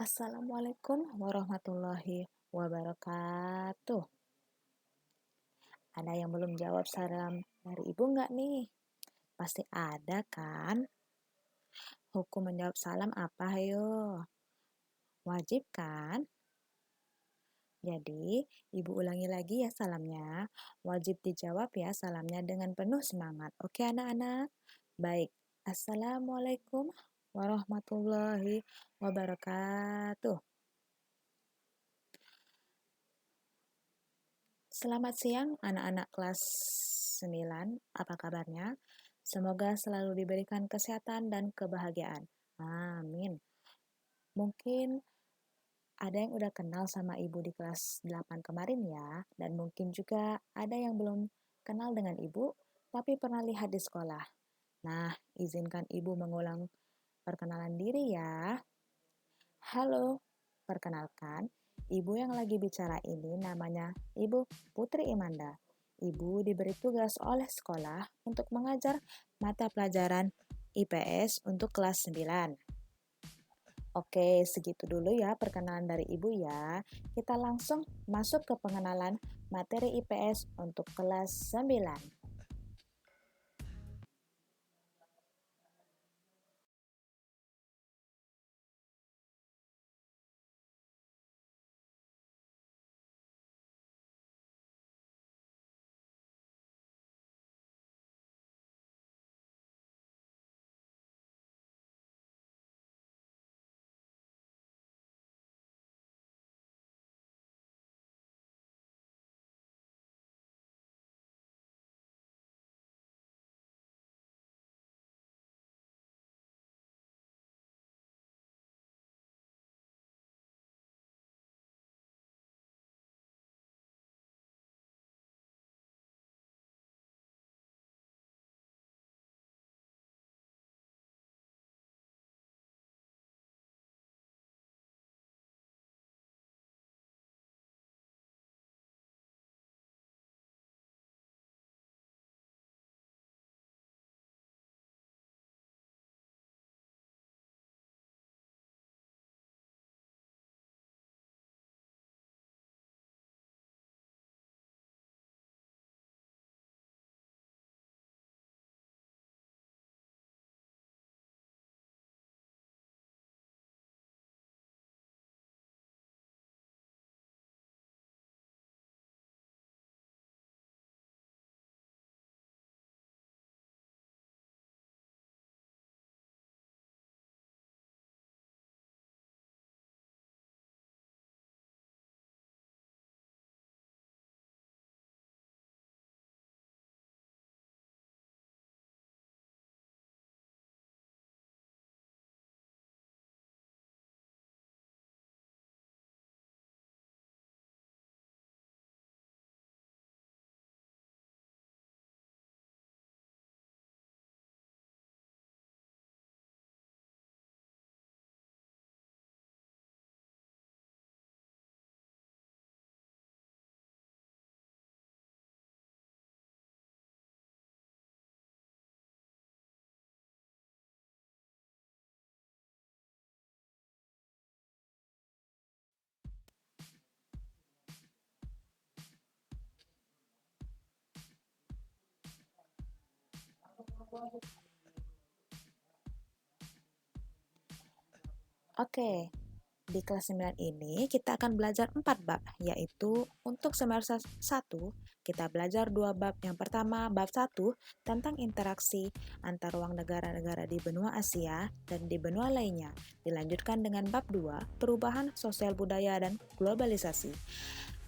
Assalamualaikum warahmatullahi wabarakatuh. Ada yang belum jawab salam dari ibu nggak nih? Pasti ada kan? Hukum menjawab salam apa, ayo? Wajib kan? Jadi, ibu ulangi lagi ya salamnya. Wajib dijawab ya salamnya dengan penuh semangat. Oke anak-anak? Baik. Assalamualaikum warahmatullahi wabarakatuh. Selamat siang anak-anak kelas 9, apa kabarnya? Semoga selalu diberikan kesehatan dan kebahagiaan. Amin. Mungkin ada yang udah kenal sama ibu di kelas 8 kemarin ya, dan mungkin juga ada yang belum kenal dengan ibu, tapi pernah lihat di sekolah. Nah, izinkan ibu mengulang perkenalan diri ya. Halo, perkenalkan, ibu yang lagi bicara ini namanya Ibu Putri Imanda. Ibu diberi tugas oleh sekolah untuk mengajar mata pelajaran IPS untuk kelas 9. Oke, segitu dulu ya perkenalan dari ibu ya. Kita langsung masuk ke pengenalan materi IPS untuk kelas 9. Oke, di kelas 9 ini kita akan belajar 4 bab, yaitu untuk semester 1 kita belajar 2 bab. Yang pertama, bab 1 tentang interaksi antar ruang negara-negara di benua Asia dan di benua lainnya. Dilanjutkan dengan bab 2, perubahan sosial budaya dan globalisasi.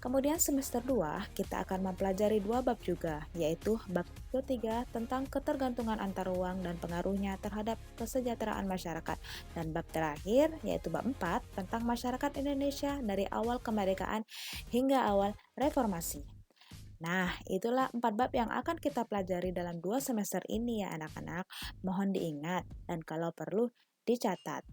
Kemudian semester 2 kita akan mempelajari 2 bab juga, yaitu bab ketiga tentang ketergantungan antar ruang dan pengaruhnya terhadap kesejahteraan masyarakat, dan bab terakhir yaitu bab 4 tentang masyarakat Indonesia dari awal kemerdekaan hingga awal reformasi. Nah, itulah 4 bab yang akan kita pelajari dalam 2 semester ini ya anak-anak. Mohon diingat dan kalau perlu dicatat.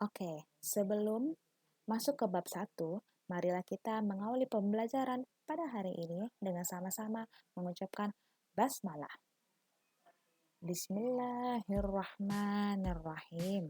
Oke, sebelum masuk ke bab 1, marilah kita mengawali pembelajaran pada hari ini dengan sama-sama mengucapkan basmalah. Bismillahirrahmanirrahim.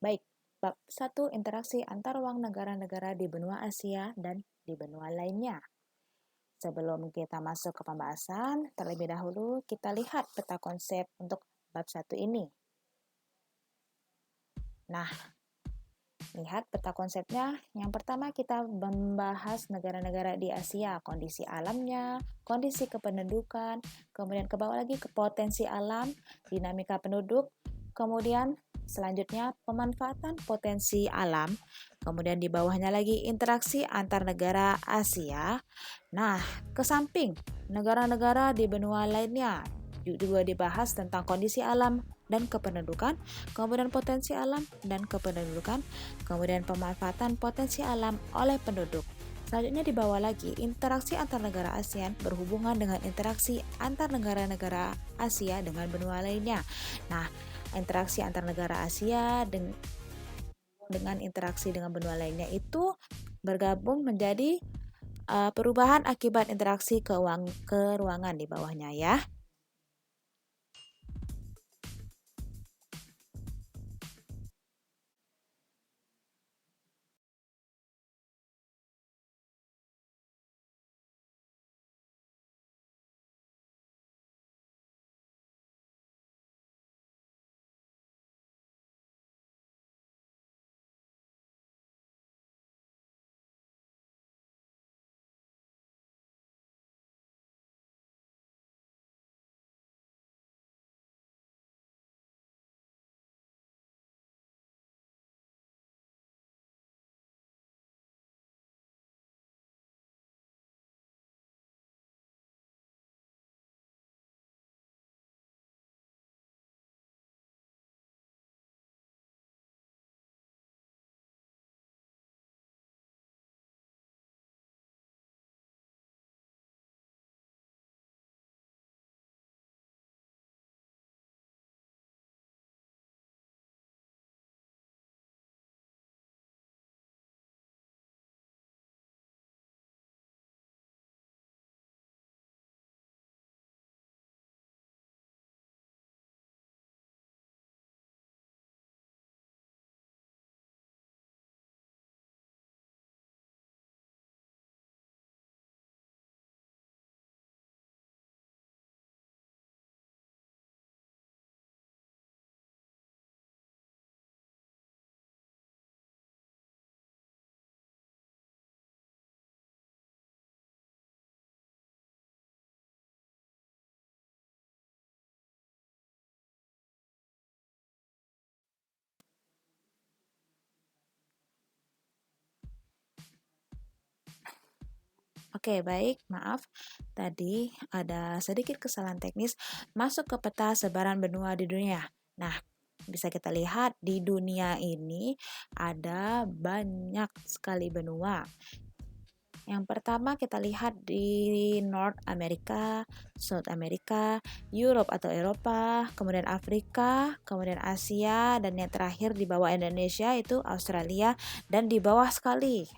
Baik, bab 1 interaksi antar uang negara-negara di benua Asia dan di benua lainnya. Sebelum kita masuk ke pembahasan, terlebih dahulu kita lihat peta konsep untuk bab 1 ini. Nah, lihat peta konsepnya. Yang pertama kita membahas negara-negara di Asia, kondisi alamnya, kondisi kependudukan, kemudian ke bawah lagi ke potensi alam, dinamika penduduk, kemudian selanjutnya pemanfaatan potensi alam, kemudian di bawahnya lagi interaksi antar negara Asia. Nah, ke samping negara-negara di benua lainnya juga dibahas tentang kondisi alam dan kependudukan, kemudian potensi alam dan kependudukan, kemudian pemanfaatan potensi alam oleh penduduk. Selanjutnya di bawah lagi, interaksi antar negara ASEAN berhubungan dengan interaksi antar negara-negara Asia dengan benua lainnya. Nah, interaksi antar negara Asia dengan interaksi dengan benua lainnya itu bergabung menjadi perubahan akibat interaksi ke ruangan di bawahnya ya. Oke, baik, maaf. Tadi ada sedikit kesalahan teknis masuk ke peta sebaran benua di dunia. Nah, bisa kita lihat di dunia ini ada banyak sekali benua. Yang pertama kita lihat di North America, South America, Europe atau Eropa, kemudian Afrika, kemudian Asia, dan yang terakhir di bawah Indonesia itu Australia, dan di bawah sekali,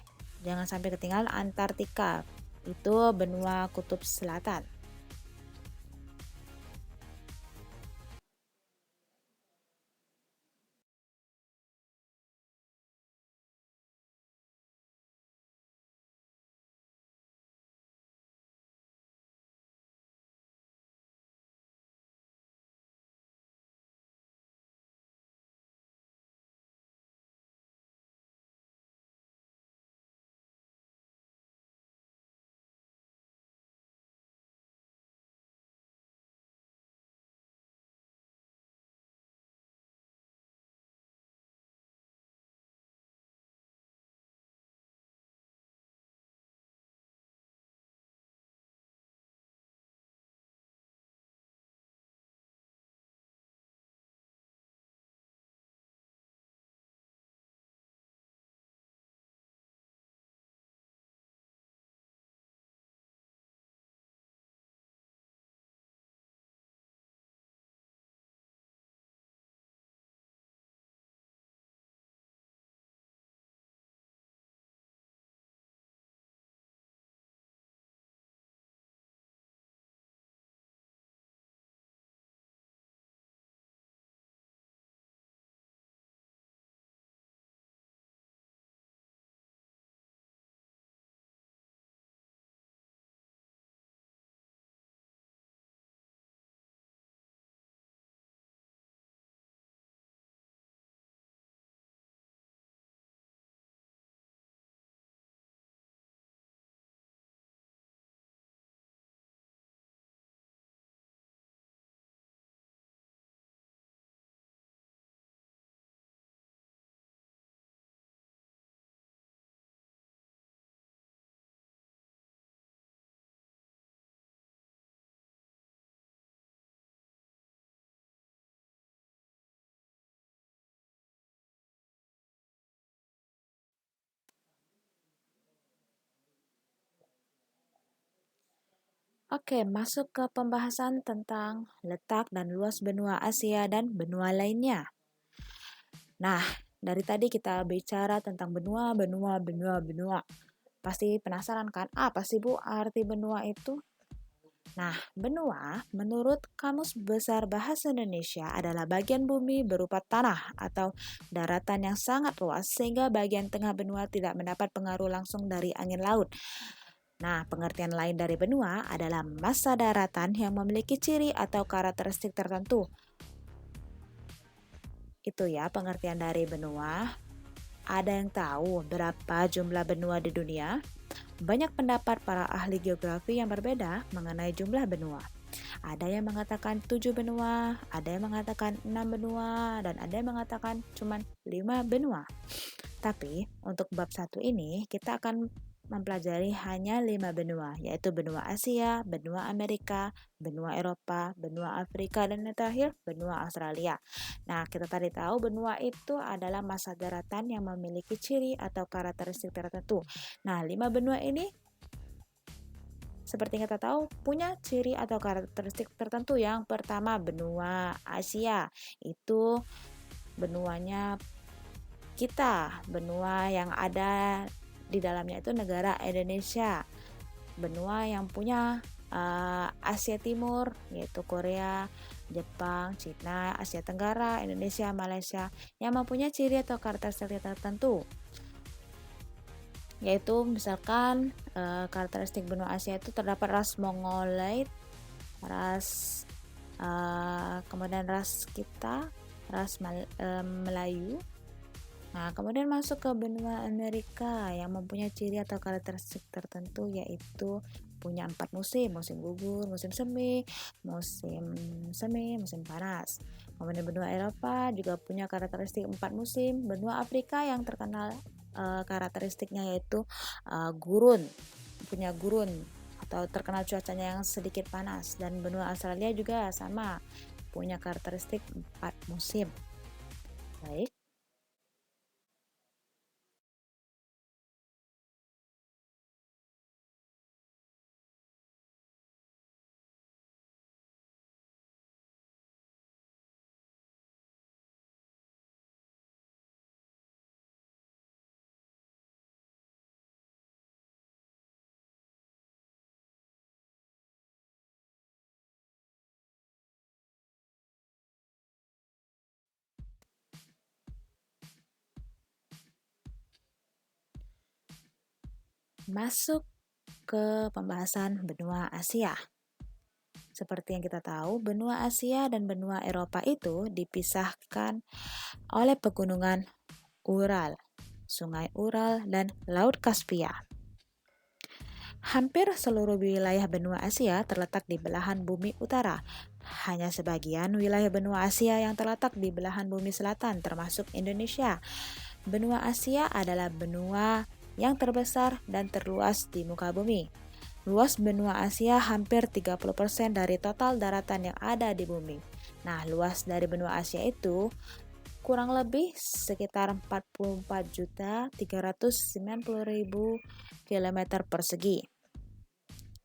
jangan sampai ketinggalan Antartika, itu benua kutub selatan. Oke, masuk ke pembahasan tentang letak dan luas benua Asia dan benua lainnya. Nah, dari tadi kita bicara tentang benua, benua, benua, benua. Pasti penasaran kan, apa sih Bu arti benua itu? Nah, benua menurut Kamus Besar Bahasa Indonesia adalah bagian bumi berupa tanah atau daratan yang sangat luas sehingga bagian tengah benua tidak mendapat pengaruh langsung dari angin laut. Nah, pengertian lain dari benua adalah massa daratan yang memiliki ciri atau karakteristik tertentu. Itu ya pengertian dari benua. Ada yang tahu berapa jumlah benua di dunia? Banyak pendapat para ahli geografi yang berbeda mengenai jumlah benua. Ada yang mengatakan 7 benua, ada yang mengatakan 6 benua, dan ada yang mengatakan cuma 5 benua. Tapi untuk bab satu ini kita akan mempelajari hanya 5 benua, yaitu benua Asia, benua Amerika, benua Eropa, benua Afrika, dan yang terakhir benua Australia. Nah, kita tadi tahu benua itu adalah massa daratan yang memiliki ciri atau karakteristik tertentu. Nah, 5 benua ini seperti kita tahu punya ciri atau karakteristik tertentu. Yang pertama benua Asia, itu benuanya kita, benua yang ada di dalamnya itu negara Indonesia, benua yang punya Asia Timur yaitu Korea, Jepang, Cina, Asia Tenggara, Indonesia, Malaysia yang mempunyai ciri atau karakteristik tertentu, yaitu misalkan karakteristik benua Asia itu terdapat ras Mongoloid, ras kemudian ras kita, ras Melayu. Nah, kemudian masuk ke benua Amerika yang mempunyai ciri atau karakteristik tertentu, yaitu punya 4 musim, musim gugur, musim semi, musim panas. Kemudian benua Eropa juga punya karakteristik 4 musim. Benua Afrika yang terkenal karakteristiknya yaitu gurun. punya gurun atau terkenal cuacanya yang sedikit panas, dan benua Australia juga sama, punya karakteristik 4 musim. Baik. Masuk ke pembahasan benua Asia. Seperti yang kita tahu, benua Asia dan benua Eropa itu dipisahkan oleh pegunungan Ural, Sungai Ural, dan Laut Kaspia. Hampir seluruh wilayah benua Asia terletak di belahan bumi utara. Hanya sebagian wilayah benua Asia yang terletak di belahan bumi selatan, termasuk Indonesia. Benua Asia adalah benua yang terbesar dan terluas di muka bumi. Luas benua Asia hampir 30% dari total daratan yang ada di bumi. Nah, luas dari benua Asia itu kurang lebih sekitar 44.390.000 km persegi.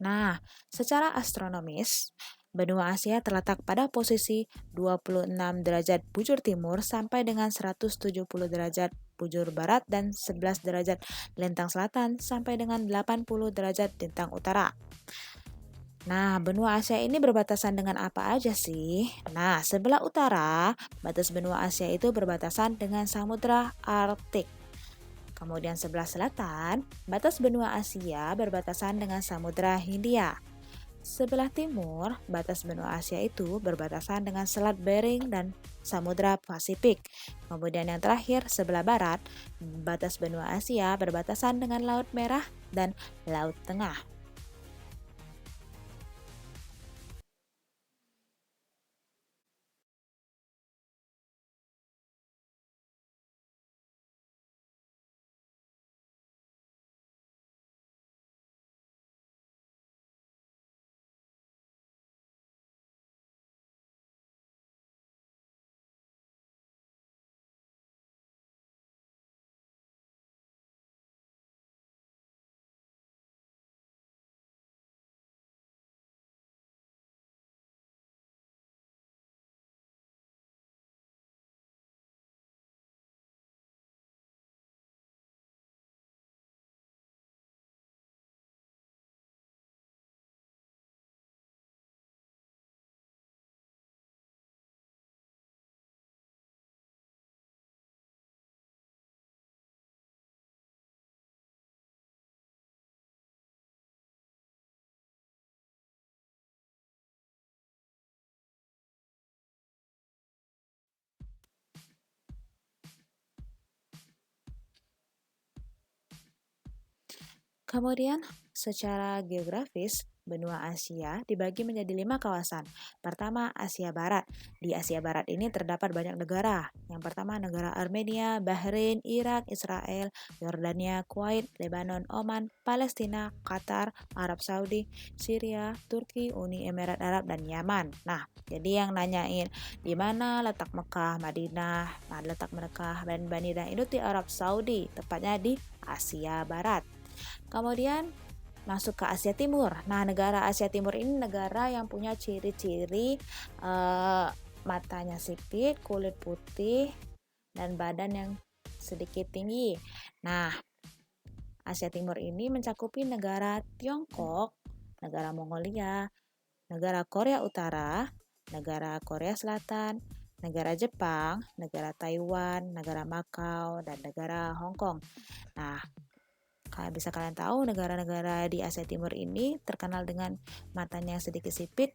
Nah, secara astronomis, benua Asia terletak pada posisi 26 derajat bujur timur sampai dengan 170 derajat bujur barat dan 11 derajat lintang selatan sampai dengan 80 derajat lintang utara. Nah, benua Asia ini berbatasan dengan apa aja sih? Nah, sebelah utara, batas benua Asia itu berbatasan dengan Samudra Arktik. Kemudian sebelah selatan, batas benua Asia berbatasan dengan Samudra Hindia. Sebelah timur, batas benua Asia itu berbatasan dengan Selat Bering dan Samudra Pasifik. Kemudian yang terakhir, sebelah barat, batas benua Asia berbatasan dengan Laut Merah dan Laut Tengah. Kemudian, secara geografis, benua Asia dibagi menjadi 5 kawasan. Pertama, Asia Barat. Di Asia Barat ini terdapat banyak negara. Yang pertama, negara Armenia, Bahrain, Irak, Israel, Yordania, Kuwait, Lebanon, Oman, Palestina, Qatar, Arab Saudi, Syria, Turki, Uni Emirat Arab, dan Yaman. Nah, jadi yang nanyain di mana letak Mekah, Madinah, letak Mekah dan Madinah itu di Arab Saudi, tepatnya di Asia Barat. Kemudian masuk ke Asia Timur. Nah, negara Asia Timur ini negara yang punya ciri-ciri matanya sipit, kulit putih, dan badan yang sedikit tinggi. Nah, Asia Timur ini mencakupi negara Tiongkok, negara Mongolia, negara Korea Utara, negara Korea Selatan, negara Jepang, negara Taiwan, negara Makau, dan negara Hong Kong. Nah, bisa kalian tahu negara-negara di Asia Timur ini terkenal dengan matanya yang sedikit sipit.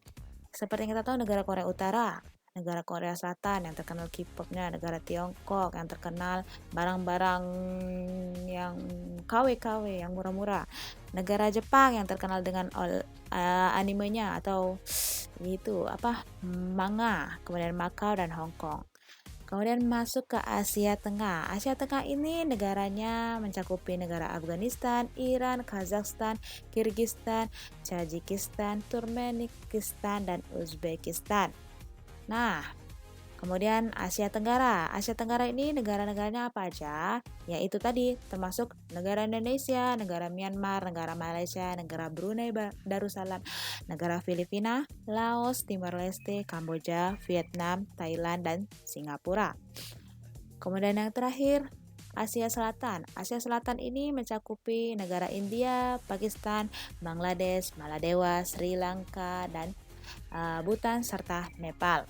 Seperti yang kita tahu negara Korea Utara, negara Korea Selatan yang terkenal K-popnya, negara Tiongkok yang terkenal barang-barang yang KW-KW yang murah-murah, negara Jepang yang terkenal dengan animenya atau itu manga, kemudian Macau dan Hong Kong. Kemudian masuk ke Asia Tengah. Asia Tengah ini negaranya mencakupi negara Afghanistan, Iran, Kazakhstan, Kirgistan, Tajikistan, Turkmenistan, dan Uzbekistan. Nah, kemudian Asia Tenggara. Asia Tenggara ini negara-negaranya apa aja? Yaitu tadi termasuk negara Indonesia, negara Myanmar, negara Malaysia, negara Brunei Darussalam, negara Filipina, Laos, Timor Leste, Kamboja, Vietnam, Thailand, dan Singapura. Kemudian yang terakhir, Asia Selatan. Asia Selatan ini mencakupi negara India, Pakistan, Bangladesh, Maladewa, Sri Lanka, dan Bhutan serta Nepal.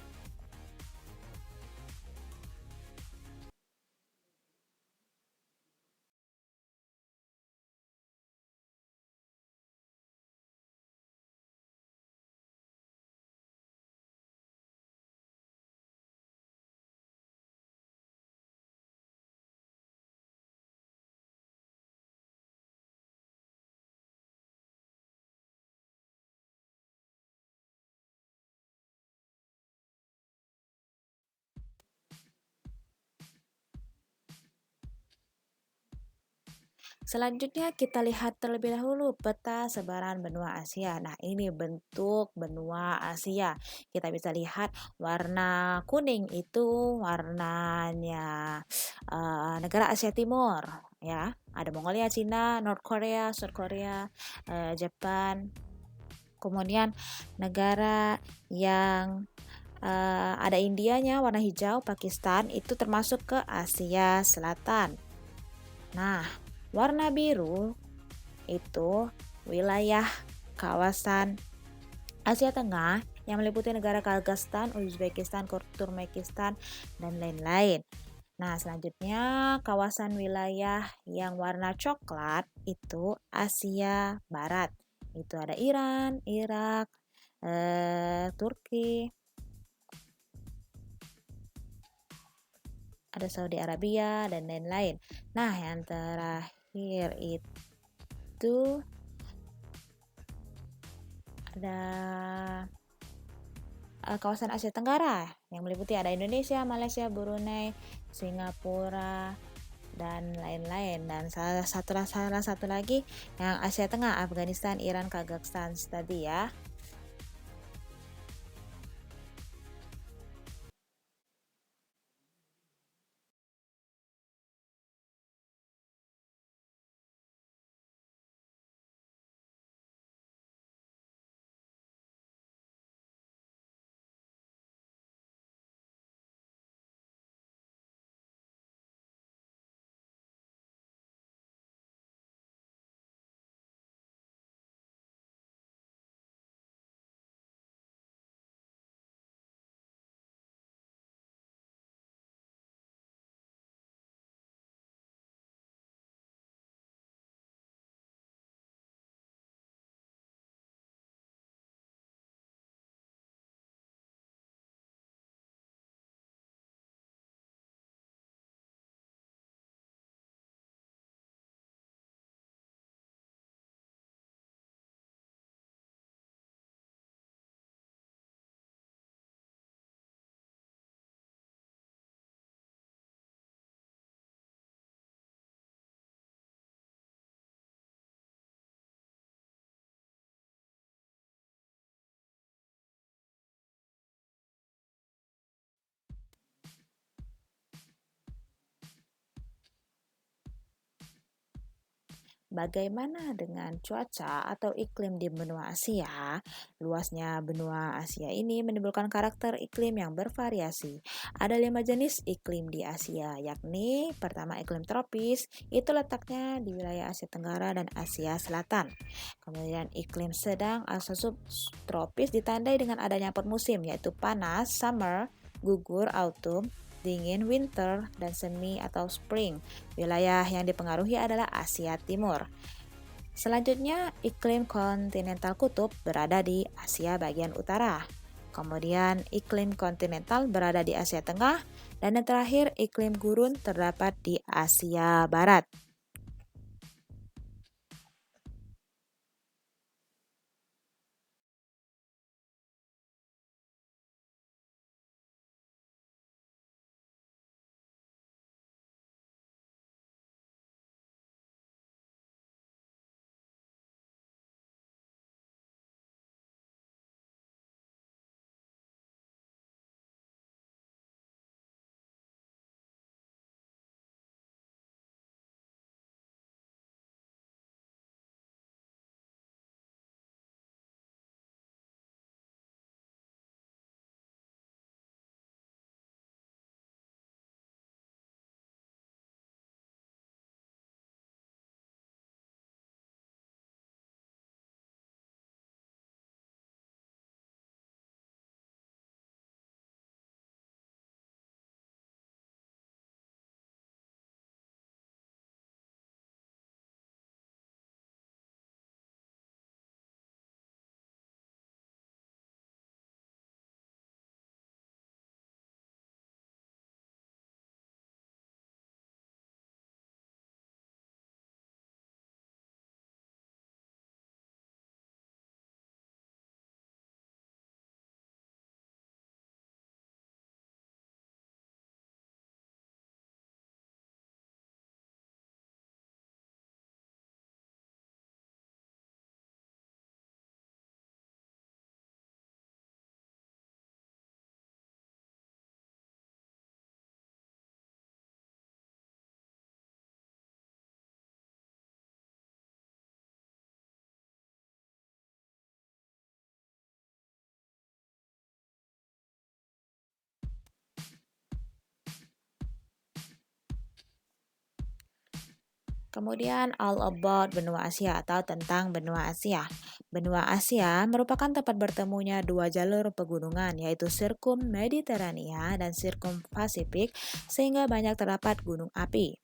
Selanjutnya kita lihat terlebih dahulu peta sebaran benua Asia. Nah, ini bentuk benua Asia. Kita bisa lihat warna kuning itu warnanya negara Asia Timur, ya. Ada Mongolia, Cina, North Korea, South Korea, Jepang. Kemudian negara yang ada Indianya warna hijau, Pakistan itu termasuk ke Asia Selatan. Nah, warna biru itu wilayah kawasan Asia Tengah yang meliputi negara Kazakhstan, Uzbekistan, Turkmenistan, dan lain-lain. Nah, selanjutnya kawasan wilayah yang warna coklat itu Asia Barat. Itu ada Iran, Irak, Turki, ada Saudi Arabia, dan lain-lain. Nah, yang terakhir itu ada kawasan Asia Tenggara yang meliputi ada Indonesia, Malaysia, Brunei, Singapura, dan lain-lain. Dan salah satu lagi yang Asia Tengah, Afghanistan, Iran, Kazakhstan tadi ya. Bagaimana dengan cuaca atau iklim di benua Asia? Luasnya benua Asia ini menimbulkan karakter iklim yang bervariasi. Ada 5 jenis iklim di Asia, yakni pertama iklim tropis, itu letaknya di wilayah Asia Tenggara dan Asia Selatan. Kemudian iklim sedang atau subtropis ditandai dengan adanya 4 musim, yaitu panas, summer, gugur, autumn, dingin, winter, dan semi atau spring. Wilayah yang dipengaruhi adalah Asia Timur. Selanjutnya, iklim kontinental kutub berada di Asia bagian utara. Kemudian, iklim kontinental berada di Asia Tengah. Dan yang terakhir, iklim gurun terdapat di Asia Barat. Kemudian all about benua Asia atau tentang benua Asia. Benua Asia merupakan tempat bertemunya dua jalur pegunungan yaitu Sirkum Mediterania dan Sirkum Pasifik sehingga banyak terdapat gunung api.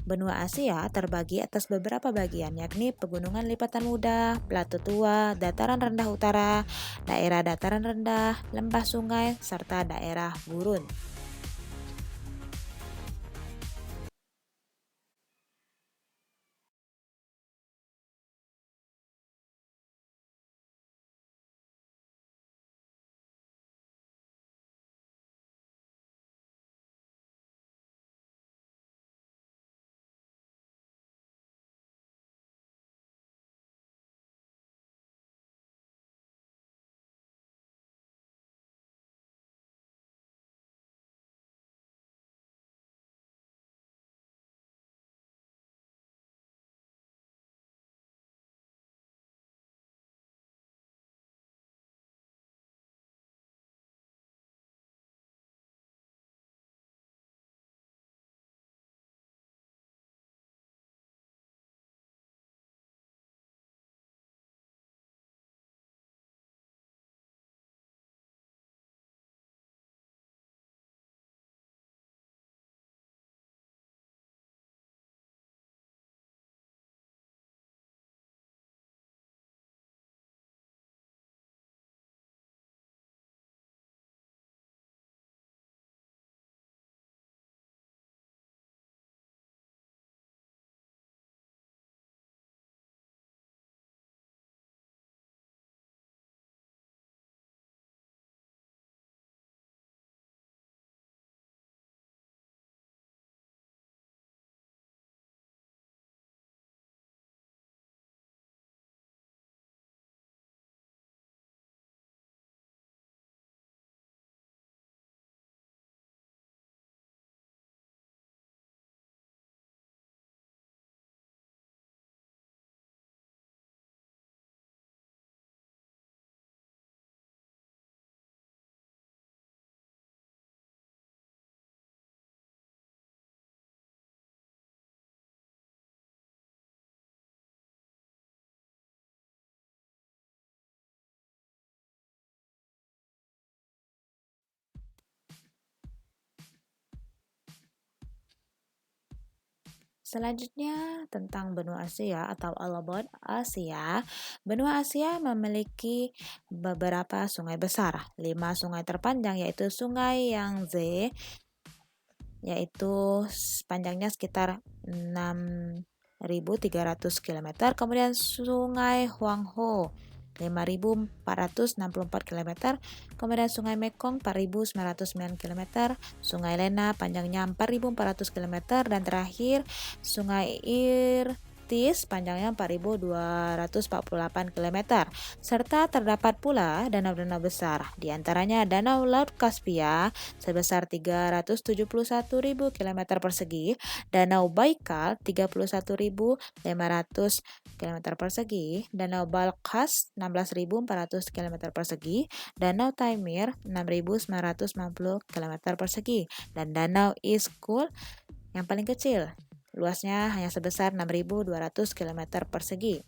Benua Asia terbagi atas beberapa bagian yakni pegunungan lipatan muda, plato tua, dataran rendah utara, daerah dataran rendah, lembah sungai, serta daerah gurun. Selanjutnya tentang benua Asia atau all about Asia. Benua Asia memiliki beberapa sungai besar. 5 sungai terpanjang yaitu Sungai Yangtze yaitu panjangnya sekitar 6.300 km. Kemudian Sungai Huanghe 5.464 km, kemudian Sungai Mekong 4.909 km, Sungai Lena panjangnya 4.400 km, dan terakhir Sungai Irtis panjangnya 4.248 km. Serta terdapat pula danau-danau besar, di antaranya Danau Laut Kaspia sebesar 371.000 km persegi, Danau Baikal 31.500 km persegi, Danau Balkhas 16.400 km persegi, Danau Taimir 6.990 km persegi, dan Danau Iskul yang paling kecil, luasnya hanya sebesar 6.200 km persegi.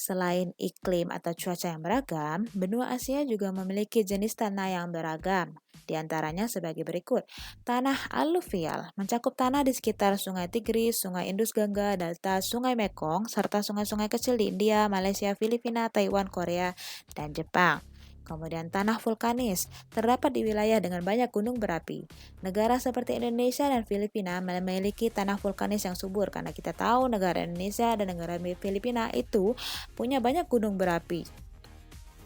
Selain iklim atau cuaca yang beragam, benua Asia juga memiliki jenis tanah yang beragam. Di antaranya sebagai berikut. Tanah aluvial mencakup tanah di sekitar Sungai Tigris, Sungai Indus Gangga, Delta Sungai Mekong, serta sungai-sungai kecil di India, Malaysia, Filipina, Taiwan, Korea, dan Jepang. Kemudian tanah vulkanis terdapat di wilayah dengan banyak gunung berapi. Negara seperti Indonesia dan Filipina memiliki tanah vulkanis yang subur karena kita tahu negara Indonesia dan negara Filipina itu punya banyak gunung berapi.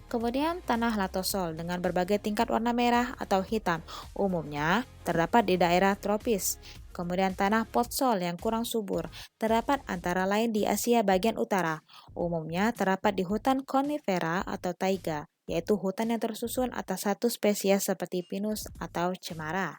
Kemudian tanah latosol dengan berbagai tingkat warna merah atau hitam, umumnya terdapat di daerah tropis. Kemudian tanah potsol yang kurang subur, terdapat antara lain di Asia bagian utara. Umumnya terdapat di hutan konifera atau taiga, yaitu hutan yang tersusun atas satu spesies seperti pinus atau cemara.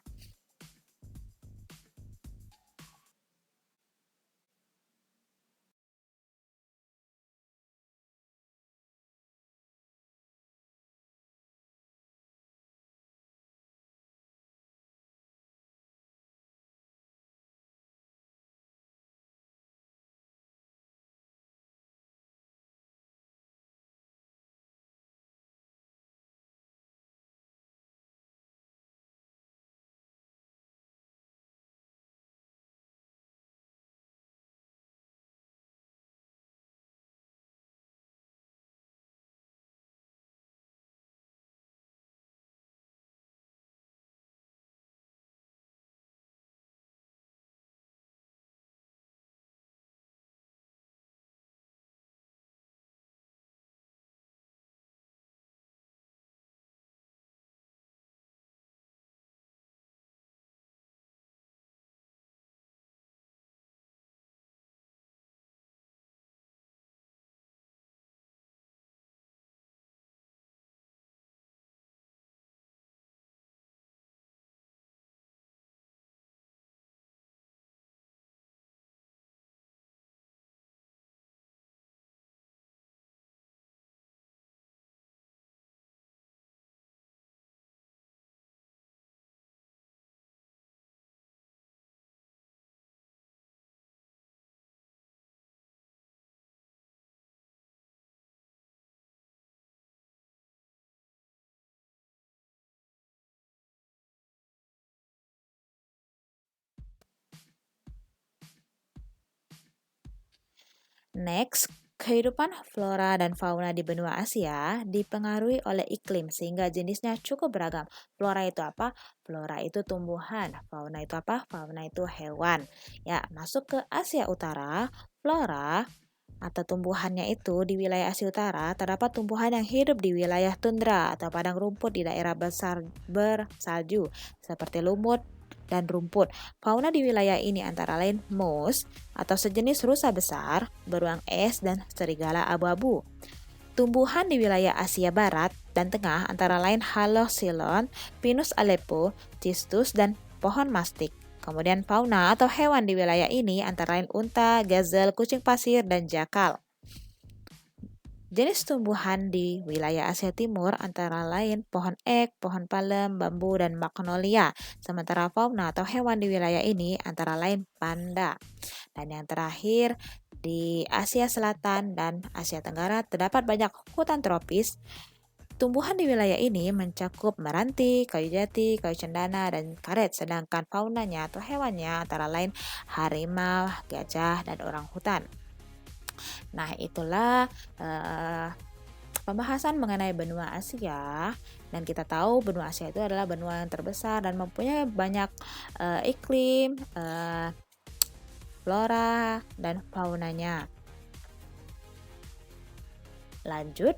Next, kehidupan flora dan fauna di benua Asia dipengaruhi oleh iklim sehingga jenisnya cukup beragam. Flora itu apa? Flora itu tumbuhan. Fauna itu apa? Fauna itu hewan. Ya, masuk ke Asia Utara, flora atau tumbuhannya itu di wilayah Asia Utara terdapat tumbuhan yang hidup di wilayah tundra atau padang rumput di daerah besar bersalju seperti lumut dan rumput. Fauna di wilayah ini antara lain moose atau sejenis rusa besar, beruang es, dan serigala abu-abu. Tumbuhan di wilayah Asia Barat dan Tengah antara lain Halosylon, Pinus aleppo, Cistus, dan pohon mastik. Kemudian fauna atau hewan di wilayah ini antara lain unta, gazelle, kucing pasir, dan jakal. Jenis tumbuhan di wilayah Asia Timur antara lain pohon ek, pohon palem, bambu, dan magnolia. Sementara fauna atau hewan di wilayah ini antara lain panda. Dan yang terakhir, di Asia Selatan dan Asia Tenggara terdapat banyak hutan tropis. Tumbuhan di wilayah ini mencakup meranti, kayu jati, kayu cendana, dan karet. Sedangkan faunanya atau hewannya antara lain harimau, gajah, dan orang hutan. Nah, itulah pembahasan mengenai benua Asia. Dan kita tahu benua Asia itu adalah benua yang terbesar dan mempunyai banyak iklim, flora, dan faunanya. Lanjut.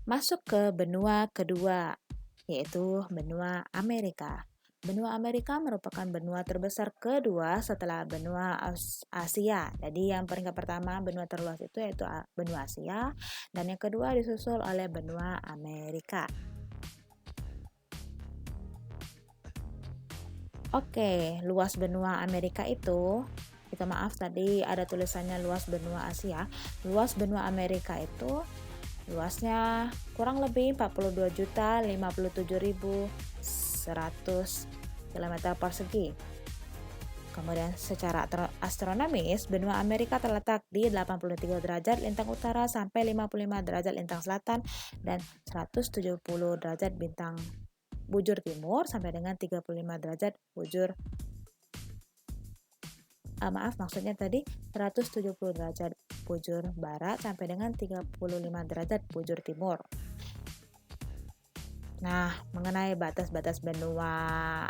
Masuk ke benua kedua, yaitu benua Amerika. Benua Amerika merupakan benua terbesar kedua setelah benua Asia. Jadi yang peringkat pertama benua terluas itu yaitu benua Asia, dan yang kedua disusul oleh benua Amerika. Oke, luas benua Amerika itu, kita maaf tadi ada tulisannya luas benua Asia. Luas benua Amerika itu luasnya kurang lebih 42.057.100 km persegi. Kemudian secara astronomis, benua Amerika terletak di 83 derajat lintang utara sampai 55 derajat lintang selatan dan 170 derajat bintang bujur timur sampai dengan 35 derajat bujur maksudnya tadi 170 derajat bujur barat sampai dengan 35 derajat bujur timur. Nah, mengenai batas-batas benua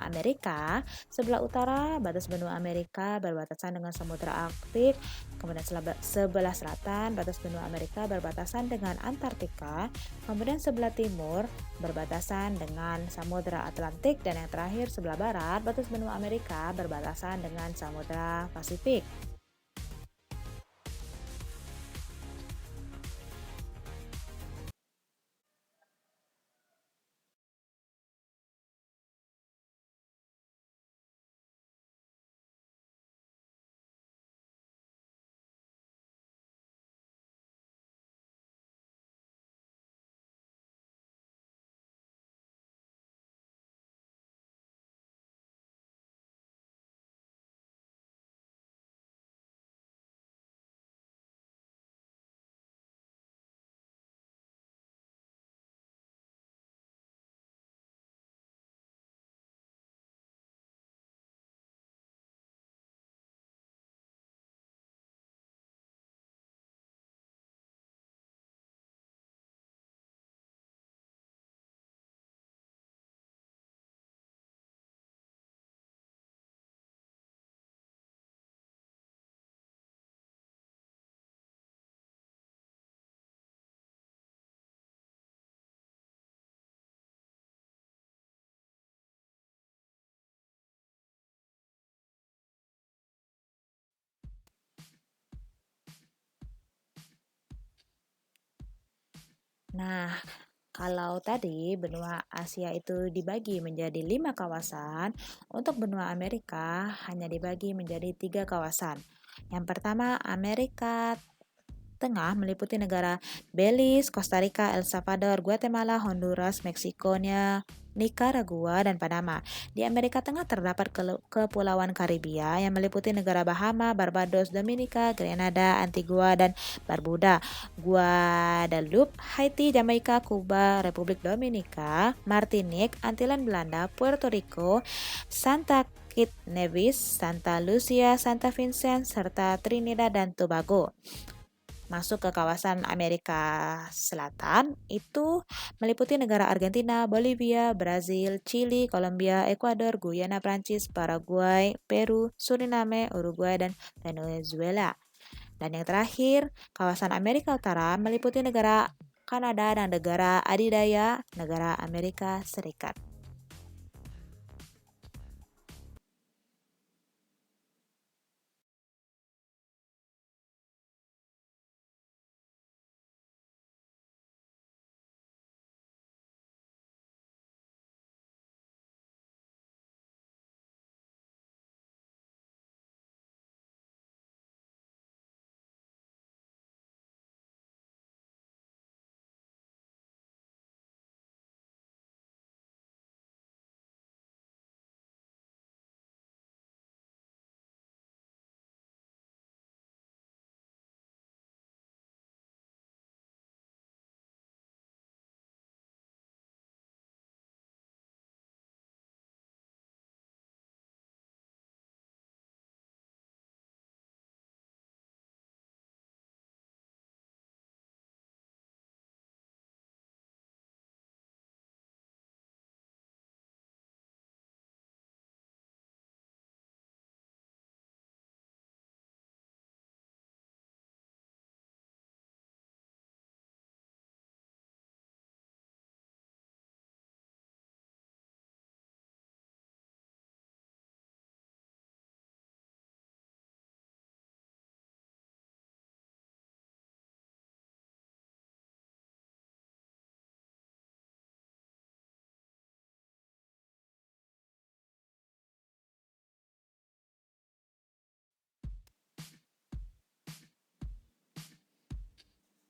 Amerika, sebelah utara batas benua Amerika berbatasan dengan Samudra Arktik, kemudian sebelah selatan batas benua Amerika berbatasan dengan Antartika, kemudian sebelah timur berbatasan dengan Samudra Atlantik, dan yang terakhir sebelah barat batas benua Amerika berbatasan dengan Samudra Pasifik. Nah, kalau tadi benua Asia itu dibagi menjadi 5 kawasan, untuk benua Amerika hanya dibagi menjadi 3 kawasan. Yang pertama, Amerika Tengah meliputi negara Belize, Costa Rica, El Salvador, Guatemala, Honduras, Meksiko, Nicaragua, dan Panama. Di Amerika Tengah terdapat kepulauan Karibia yang meliputi negara Bahama, Barbados, Dominika, Grenada, Antigua, dan Barbuda, Guadeloupe, Haiti, Jamaika, Kuba, Republik Dominika, Martinique, Antillen Belanda, Puerto Rico, Santa Kitts Nevis, Santa Lucia, Santa Vincent, serta Trinidad dan Tobago. Masuk ke kawasan Amerika Selatan itu meliputi negara Argentina, Bolivia, Brazil, Chili, Kolombia, Ekuador, Guyana, Prancis, Paraguay, Peru, Suriname, Uruguay, dan Venezuela. Dan yang terakhir, kawasan Amerika Utara meliputi negara Kanada dan negara adidaya negara Amerika Serikat.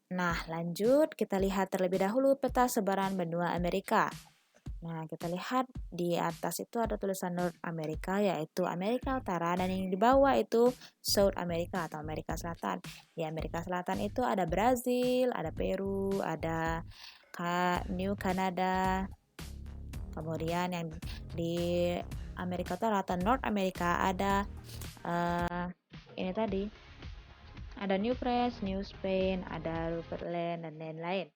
Nah, lanjut kita lihat terlebih dahulu peta sebaran benua Amerika. Nah, kita lihat di atas itu ada tulisan North America, yaitu Amerika Utara, dan yang di bawah itu South America atau Amerika Selatan. Di Amerika Selatan itu ada Brazil, ada Peru, ada New Canada. Kemudian yang di Amerika Utara atau North America ada ini tadi, ada New France, New Spain, ada Rupert dan lain-lain.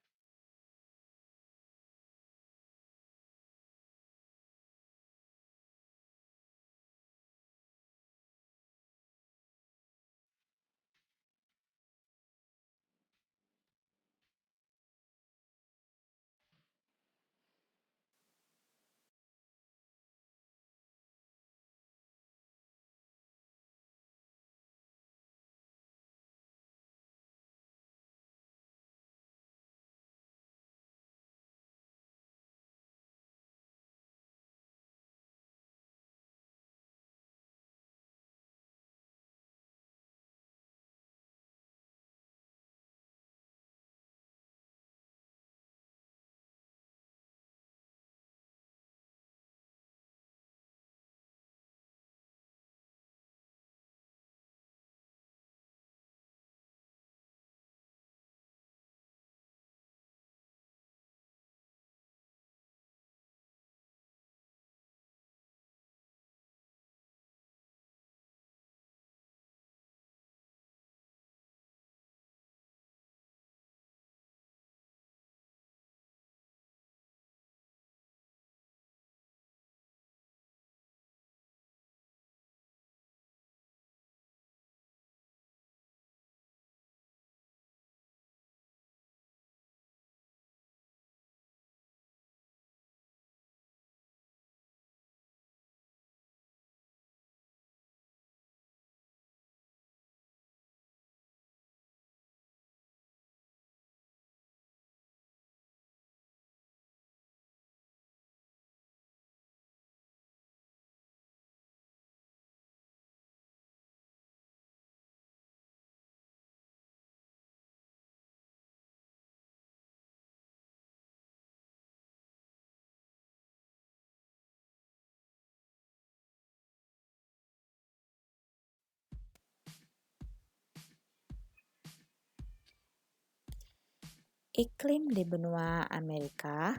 Iklim di benua Amerika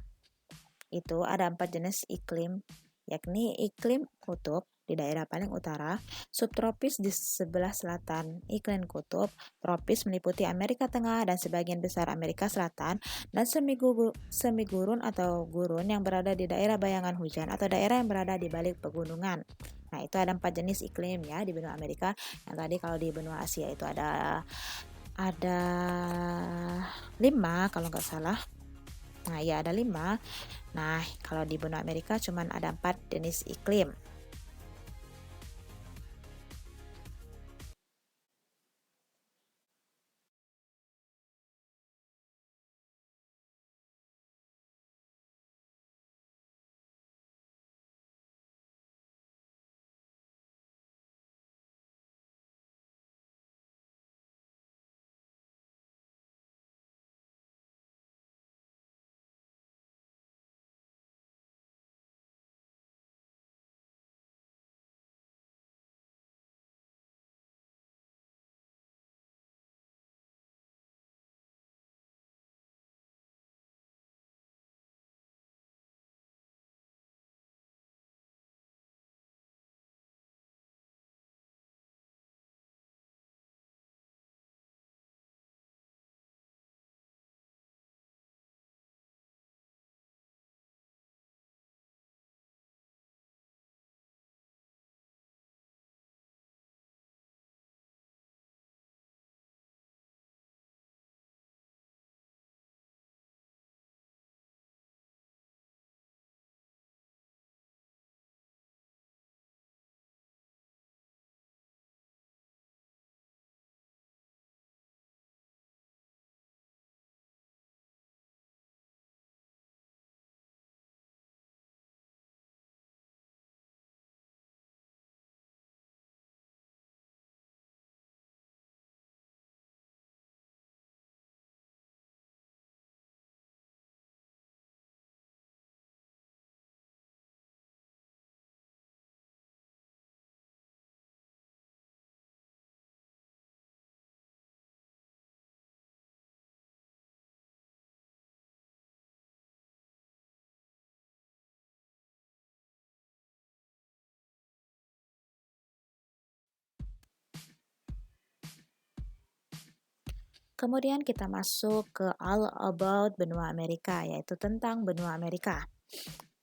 itu ada 4 jenis iklim, yakni iklim kutub di daerah paling utara, subtropis di sebelah selatan, iklim kutub, tropis meliputi Amerika Tengah dan sebagian besar Amerika Selatan, dan semigurun atau gurun yang berada di daerah bayangan hujan atau daerah yang berada di balik pegunungan. Nah, itu ada 4 jenis iklim ya di benua Amerika. Yang tadi kalau di benua Asia itu ada 5 kalau nggak salah. Nah, ya ada 5. Nah, kalau di benua Amerika cuma ada 4 jenis iklim. Kemudian kita masuk ke All About Benua Amerika, yaitu tentang benua Amerika.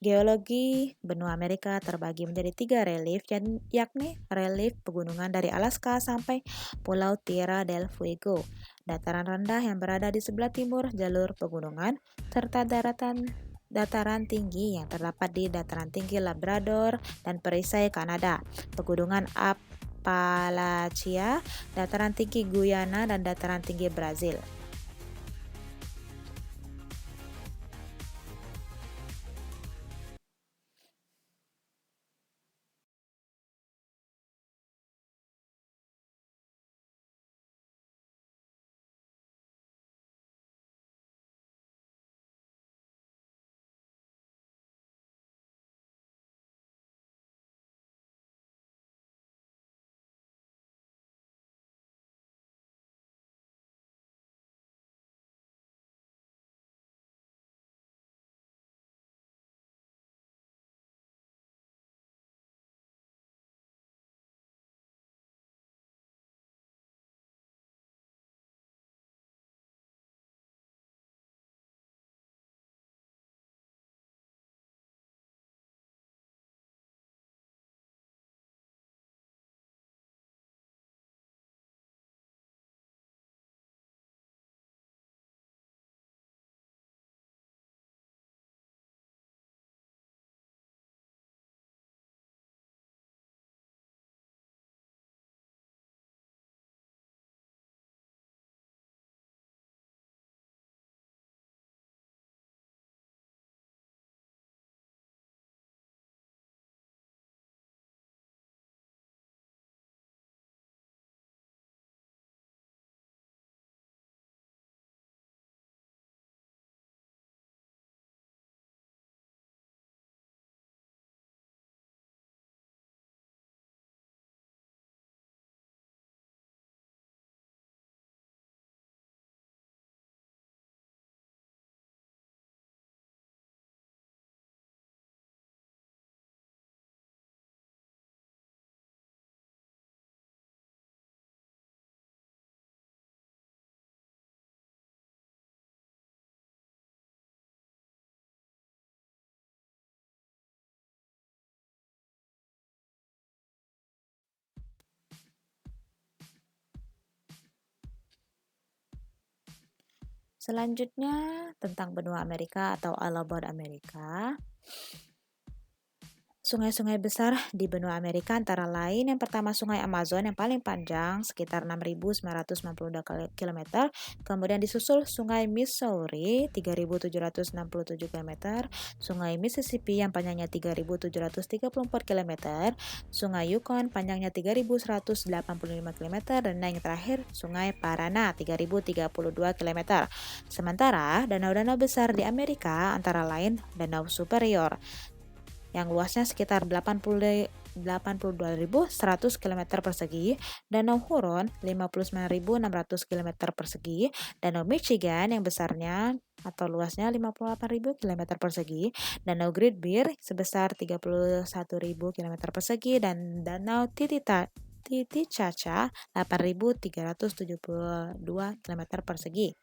Geologi benua Amerika terbagi menjadi 3 relief, yakni relief pegunungan dari Alaska sampai Pulau Tierra del Fuego, dataran rendah yang berada di sebelah timur jalur pegunungan, serta dataran tinggi yang terdapat di dataran tinggi Labrador dan perisai Kanada, pegunungan Appalachia, dataran tinggi Guyana, dan dataran tinggi Brazil. Selanjutnya tentang benua Amerika atau All About Amerika. Sungai-sungai besar di benua Amerika antara lain yang pertama Sungai Amazon yang paling panjang sekitar 6.992 km, kemudian disusul Sungai Missouri 3.767 km, Sungai Mississippi yang panjangnya 3.734 km, Sungai Yukon panjangnya 3.185 km, dan yang terakhir Sungai Parana 3.032 km. Sementara danau-danau besar di Amerika antara lain Danau Superior yang luasnya sekitar 82.100 km persegi, Danau Huron 59.600 km persegi, Danau Michigan yang besarnya atau luasnya 58.000 km persegi, Danau Great Bear sebesar 31.000 km persegi, dan Danau Titicaca 8.372 km persegi.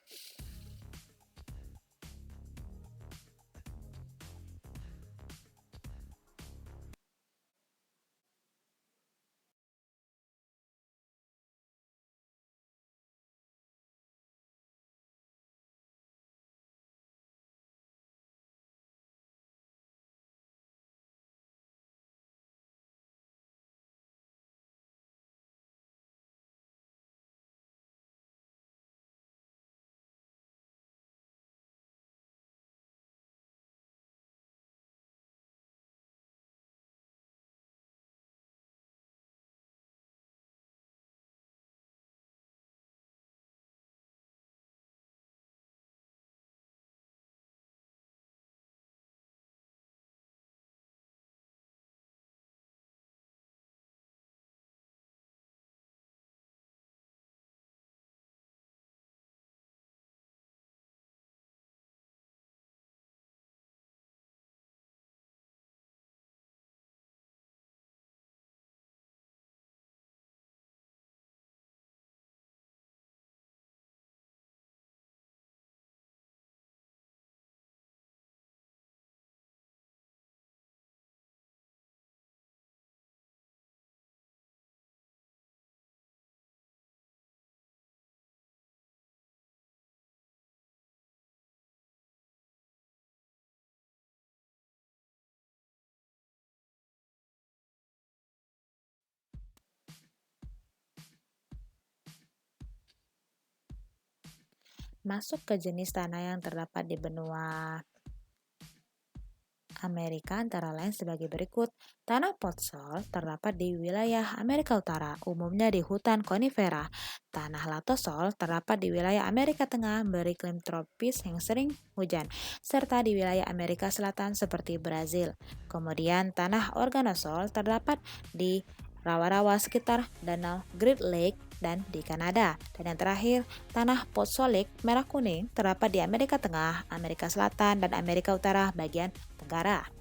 masuk ke jenis tanah yang terdapat di benua Amerika antara lain sebagai berikut. Tanah potsol terdapat di wilayah Amerika Utara, umumnya di hutan konifera. Tanah latosol terdapat di wilayah Amerika Tengah beriklim tropis yang sering hujan, serta di wilayah Amerika Selatan seperti Brazil. Kemudian tanah organosol terdapat di rawa-rawa sekitar Danau Great Lake dan di Kanada. Dan yang terakhir, tanah potsolik merah kuning terdapat di Amerika Tengah, Amerika Selatan, dan Amerika Utara bagian tenggara.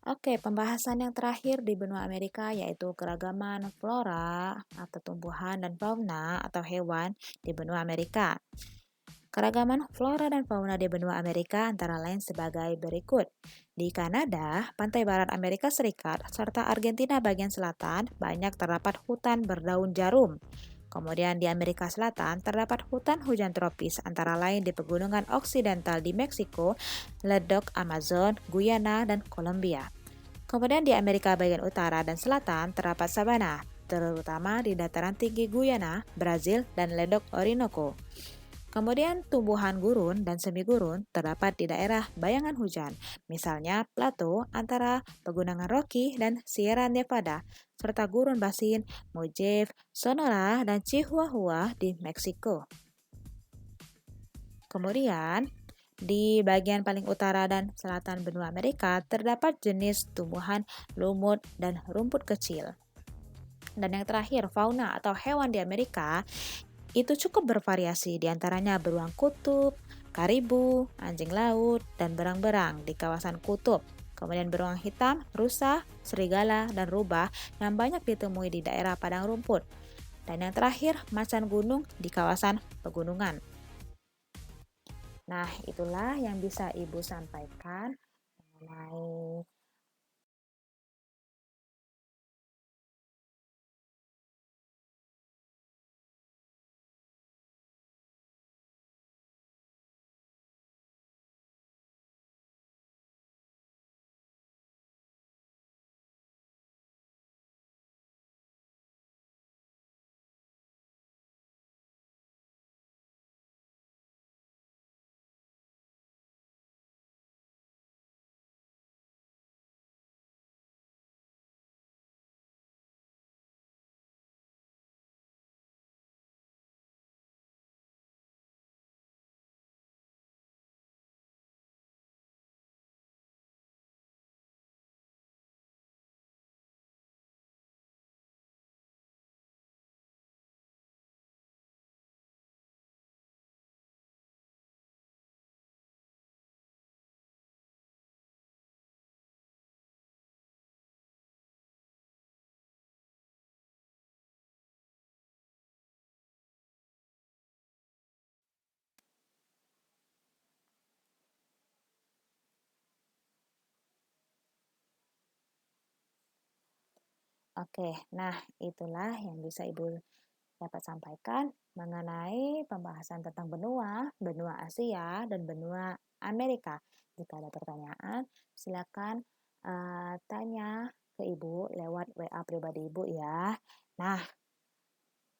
Oke, pembahasan yang terakhir di benua Amerika yaitu keragaman flora atau tumbuhan dan fauna atau hewan di benua Amerika. Keragaman flora dan fauna di benua Amerika antara lain sebagai berikut. Di Kanada, pantai barat Amerika Serikat, serta Argentina bagian selatan banyak terdapat hutan berdaun jarum. Kemudian di Amerika Selatan terdapat hutan hujan tropis antara lain di pegunungan Occidental di Meksiko, ledok Amazon, Guyana, dan Kolombia. Kemudian di Amerika bagian utara dan selatan terdapat sabana, terutama di dataran tinggi Guyana, Brazil, dan ledok Orinoco. Kemudian tumbuhan gurun dan semi gurun terdapat di daerah bayangan hujan, misalnya plato antara pegunungan Rocky dan Sierra Nevada, serta gurun basin Mojave, Sonora, dan Chihuahua di Meksiko. Kemudian, di bagian paling utara dan selatan benua Amerika terdapat jenis tumbuhan lumut dan rumput kecil. Dan yang terakhir, fauna atau hewan di Amerika itu cukup bervariasi, diantaranya beruang kutub, karibu, anjing laut, dan berang-berang di kawasan kutub. Kemudian beruang hitam, rusa, serigala, dan rubah yang banyak ditemui di daerah padang rumput. Dan yang terakhir, macan gunung di kawasan pegunungan. Nah, itulah yang bisa Ibu sampaikan mengenai Oke, nah itulah yang bisa Ibu dapat sampaikan mengenai pembahasan tentang benua, benua Asia, dan benua Amerika. Jika ada pertanyaan, silakan tanya ke Ibu lewat WA pribadi Ibu ya. Nah,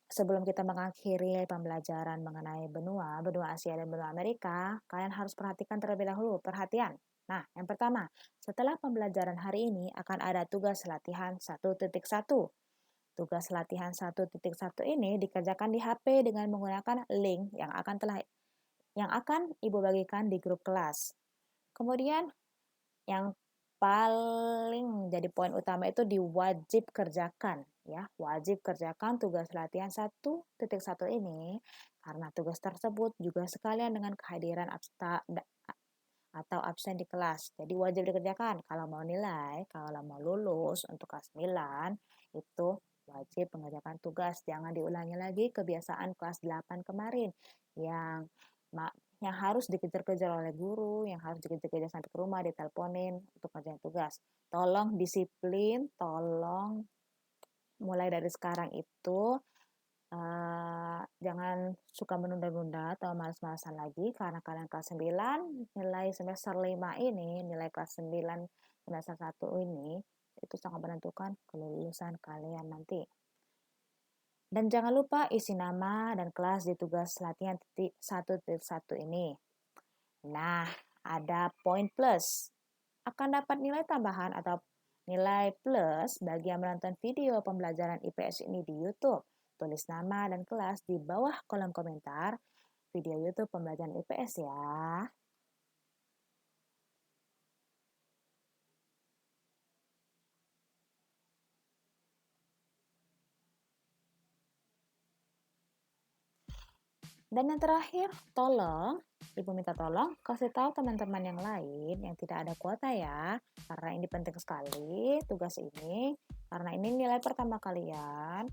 sebelum kita mengakhiri pembelajaran mengenai benua, benua Asia dan benua Amerika, kalian harus perhatikan terlebih dahulu. Perhatian. Nah, yang pertama, setelah pembelajaran hari ini akan ada tugas latihan 1.1. Tugas latihan 1.1 ini dikerjakan di HP dengan menggunakan link yang akan Ibu bagikan di grup kelas. Kemudian yang paling jadi poin utama itu diwajib kerjakan ya, wajib kerjakan tugas latihan 1.1 ini karena tugas tersebut juga sekalian dengan kehadiran atau absen di kelas. Jadi wajib dikerjakan. Kalau mau nilai, kalau mau lulus untuk kelas 9 itu wajib mengerjakan tugas. Jangan diulangi lagi kebiasaan kelas 8 kemarin yang yang harus dikejar-kejar oleh guru, yang harus dikejar-kejar sampai ke rumah, diteleponin untuk kerjaan tugas. Tolong disiplin, tolong mulai dari sekarang itu jangan suka menunda-nunda atau malas-malasan lagi karena kalian kelas 9 nilai semester 5 ini, nilai kelas 9 semester 1 ini itu sangat menentukan kelulusan kalian nanti. Dan jangan lupa isi nama dan kelas di tugas latihan 1.1 ini. Nah, ada poin plus. Akan dapat nilai tambahan atau nilai plus bagi yang menonton video pembelajaran IPS ini di YouTube. Tulis nama dan kelas di bawah kolom komentar video YouTube pembelajaran IPS ya. Dan yang terakhir, Ibu minta tolong kasih tahu teman-teman yang lain yang tidak ada kuota ya. Karena ini penting sekali tugas ini. Karena ini nilai pertama kalian.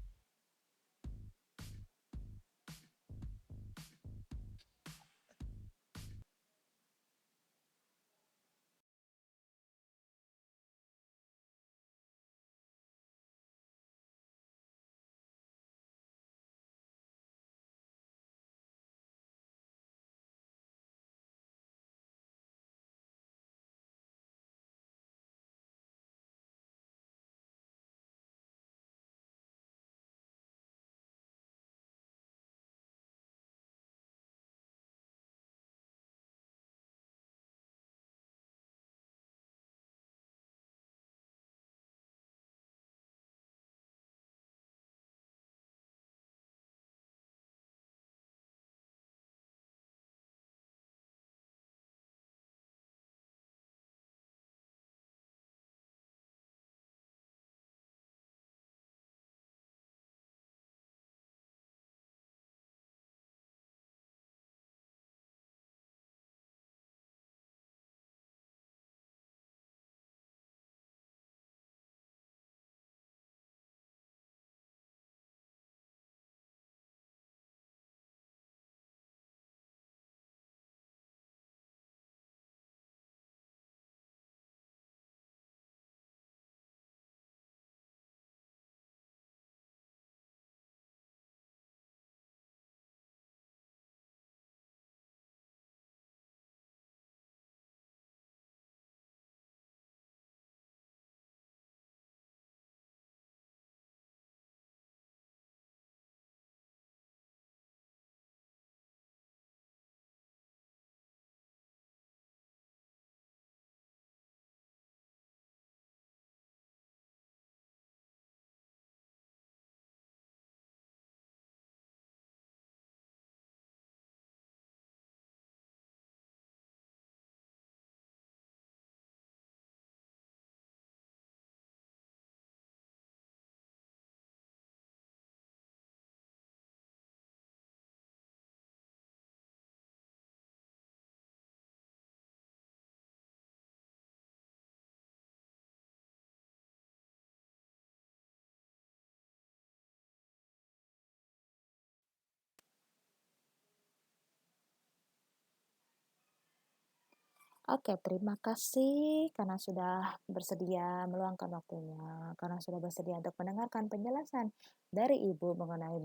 Oke, terima kasih karena sudah bersedia meluangkan waktunya, karena sudah bersedia untuk mendengarkan penjelasan dari Ibu mengenai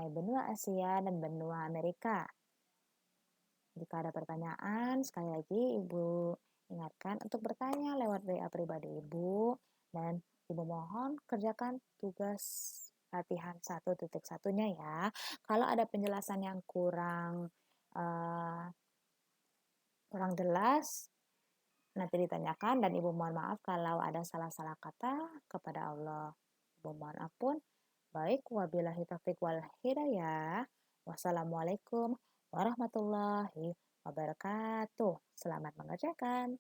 benua Asia dan benua Amerika. Jika ada pertanyaan, sekali lagi Ibu ingatkan untuk bertanya lewat WA pribadi Ibu dan Ibu mohon kerjakan tugas latihan 1.1-nya ya. Kalau ada penjelasan yang eh, kurang jelas, nanti ditanyakan dan Ibu mohon maaf kalau ada salah-salah kata kepada Allah. Ibu mohon ampun. Baik, wabillahi taufiq wal hidayah. Wassalamualaikum warahmatullahi wabarakatuh. Selamat mengerjakan.